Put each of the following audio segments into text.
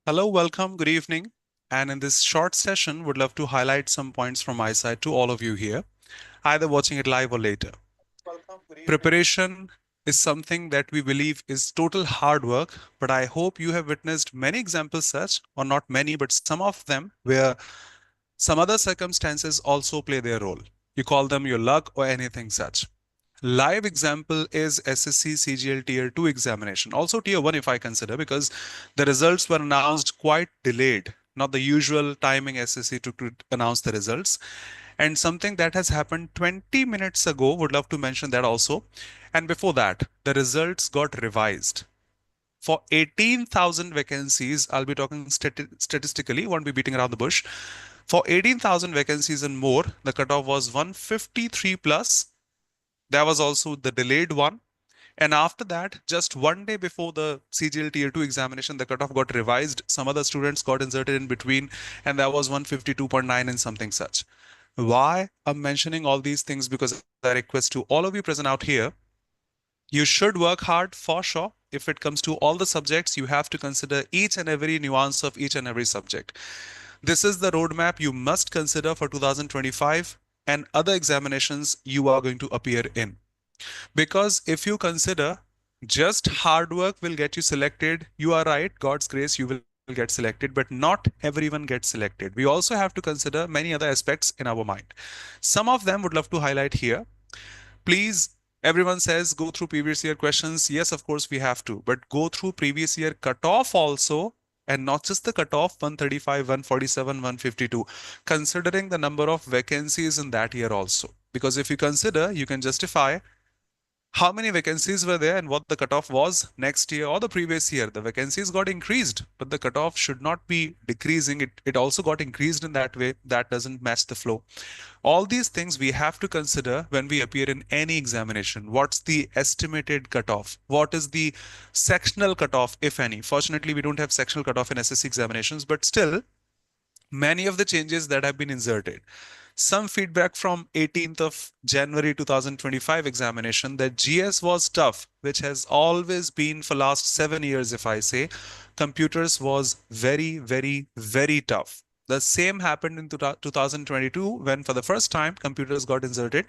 Hello, welcome, good evening. And in this short session, would love to highlight some points from my side to all of you here, either watching it live or later. Welcome. Good evening. Preparation is something that we believe is total hard work, but I hope you have witnessed many examples such, or not many, but some of them where some other circumstances also play their role. You call them your luck or anything such. Live example is SSC CGL Tier 2 examination, also Tier 1 if I consider, because the results were announced quite delayed, not the usual timing SSC took to announce the results. And something that has happened 20 minutes ago, would love to mention that also. And before that, the results got revised. For 18,000 vacancies, I'll be talking statistically, won't be beating around the bush. For 18,000 vacancies and more, the cutoff was 153 plus. There was also the delayed one. And after that, just one day before the CGL Tier 2 examination, the cutoff got revised. Some other students got inserted in between, and that was 152.9 and something such. Why I'm mentioning all these things? Because I request to all of you present out here, you should work hard for sure. If it comes to all the subjects, you have to consider each and every nuance of each and every subject. This is the roadmap you must consider for 2025 and other examinations you are going to appear in. Because if you consider just hard work will get you selected, you are right, God's grace, you will get selected, but not everyone gets selected. We also have to consider many other aspects in our mind. Some of them would love to highlight here. Please, everyone says go through previous year questions. Yes, of course, we have to, but go through previous year cutoff also. And not just the cutoff 135, 147, 152, considering the number of vacancies in that year also. Because if you consider, you can justify how many vacancies were there and what the cutoff was next year or the previous year. The vacancies got increased, but the cutoff should not be decreasing. It also got increased in that way. That doesn't match the flow. All these things we have to consider when we appear in any examination. What's the estimated cutoff? What is the sectional cutoff, if any? Fortunately, we don't have sectional cutoff in SSC examinations, but still, many of the changes that have been inserted. Some feedback from 18th of January 2025 examination that GS was tough, which has always been for last 7 years, if I say. Computers was very, very, very tough. The same happened in 2022 when for the first time computers got inserted,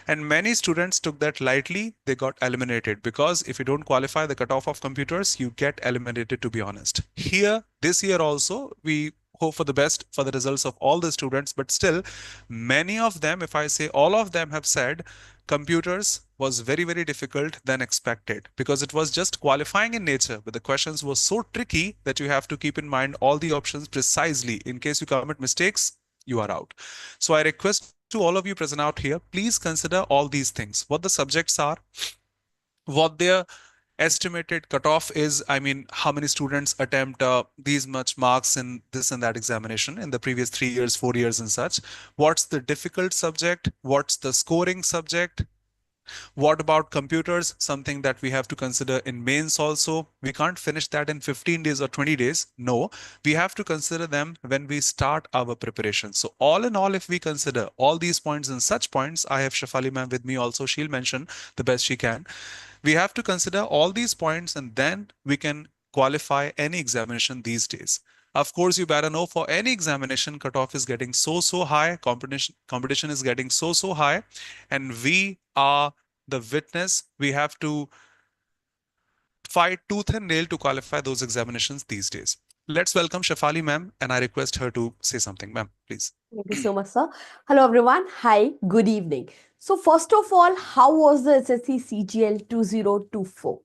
and many students took that lightly. They got eliminated because if you don't qualify the cutoff of computers, you get eliminated, to be honest. Here, this year also, we hope for the best for the results of all the students, but still, many of them, if I say all of them, have said computers was very, very difficult than expected because it was just qualifying in nature, but the questions were so tricky that you have to keep in mind all the options precisely. In case you commit mistakes, you are out. So I request to all of you present out here, please consider all these things, what the subjects are, what their estimated cutoff is. I mean, how many students attempt these much marks in this and that examination in the previous 3 years, 4 years, and such. What's the difficult subject? What's the scoring subject? What about computers? Something that we have to consider in mains also. We can't finish that in 15 days or 20 days. No, we have to consider them when we start our preparation. So all in all, if we consider all these points and such points, I have Shafali ma'am with me also. She'll mention the best she can. We have to consider all these points and then we can qualify any examination these days. Of course, you better know for any examination, cutoff is getting so high, competition is getting so high, and we are the witness. We have to fight tooth and nail to qualify those examinations these days. Let's welcome Shafali ma'am, and I request her to say something. Ma'am, please. Thank you so much, sir. Hello, everyone. Hi, good evening. So, first of all, how was the SSC CGL 2024?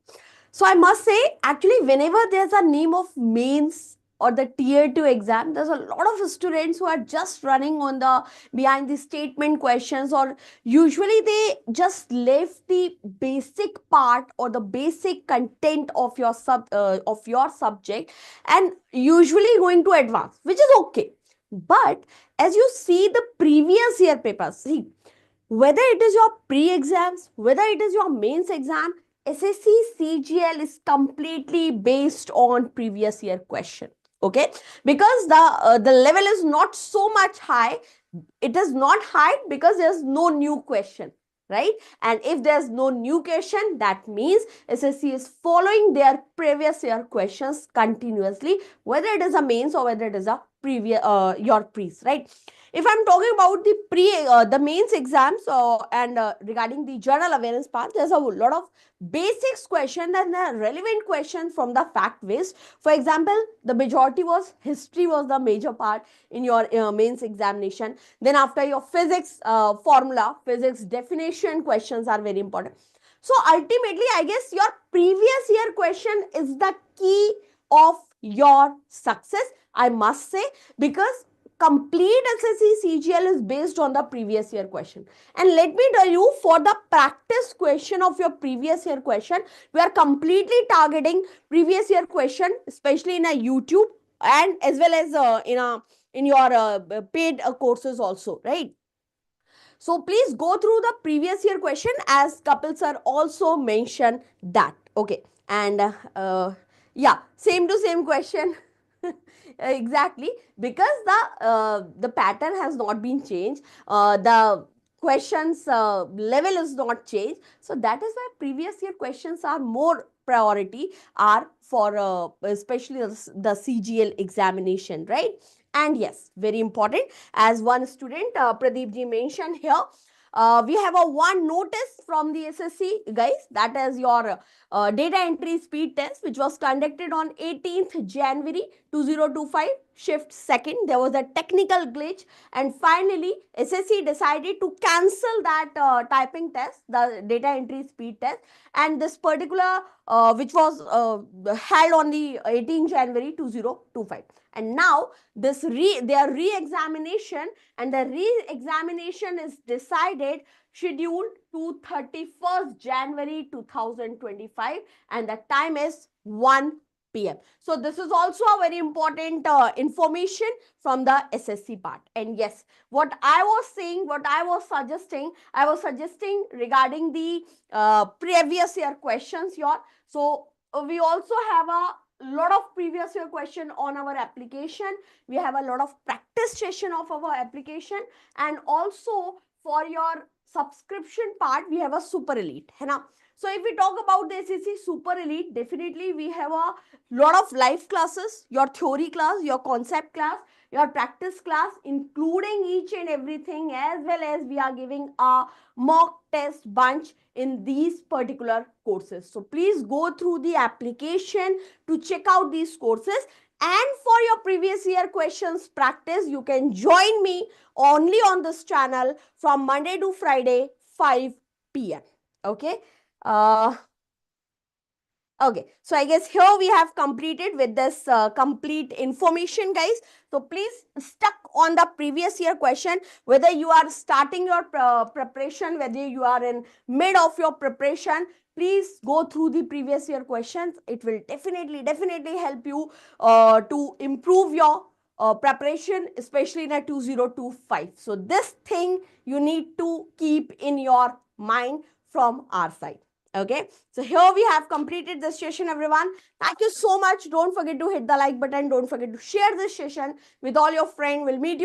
So, I must say, actually, whenever there's a name of mains or the tier 2 exam, there's a lot of students who are just running on the behind the statement questions, or usually they just left the basic part or the basic content of your subject and usually going to advance, which is okay. But as you see the previous year papers, see, whether it is your pre-exams, whether it is your mains exam, SSC CGL is completely based on previous year question. Okay, because the level is not so much high. It is not high because there's no new question. right? And if there's no new question, that means SSC is following their previous year questions continuously, whether it is a mains or whether it is a previous your pre's, right? If I'm talking about the mains exams and regarding the journal awareness part, there's a lot of basics question and the relevant question from the fact based. For example, the majority was history was the major part in your mains examination. Then after your physics formula, physics definition questions are very important. So ultimately, I guess your previous year question is the key of your success, I must say, because complete SSC CGL is based on the previous year question. And let me tell you, for the practice question of your previous year question, we are completely targeting previous year question, especially in a YouTube and as well as in your paid courses also, right? So please go through the previous year question as Kapil sir also mentioned that. Okay. And yeah, same to same question. Exactly, because the pattern has not been changed. The questions level is not changed. So that is why previous year questions are more priority are for especially the CGL examination, right? And yes, very important, as one student Pradeep ji mentioned here, we have a one notice from the SSC guys, that is your data entry speed test, which was conducted on 18th January 2025, shift second. There was a technical glitch, and finally SSC decided to cancel that typing test, the data entry speed test, and this particular which was held on the 18th January 2025. And now their re-examination, and the re-examination is decided scheduled to 31st January 2025, and the time is 1 p.m. So this is also a very important information from the SSC part. And yes, what I was saying, what I was suggesting regarding the previous year questions here. So we also have a lot of previous year question on our application. We have a lot of practice session of our application, and also for your subscription part we have a super elite, है ना? So if we talk about the SSC super elite, definitely we have a lot of live classes, your theory class, your concept class, your practice class, including each and everything, as well as we are giving a mock test bunch in these particular courses. So please go through the application to check out these courses. And for your previous year questions practice, you can join me only on this channel from Monday to Friday, 5 p.m. Okay. Uh, Okay, so I guess here we have completed with this complete information, guys. So please stuck on the previous year question, whether you are starting your preparation, whether you are in mid of your preparation, please go through the previous year questions. It will definitely help you to improve your preparation, especially in a 2025. So this thing you need to keep in your mind from our side. Okay, so here we have completed this session, everyone. Thank you so much. Don't forget to hit the like button. Don't forget to share this session with all your friends. We'll meet you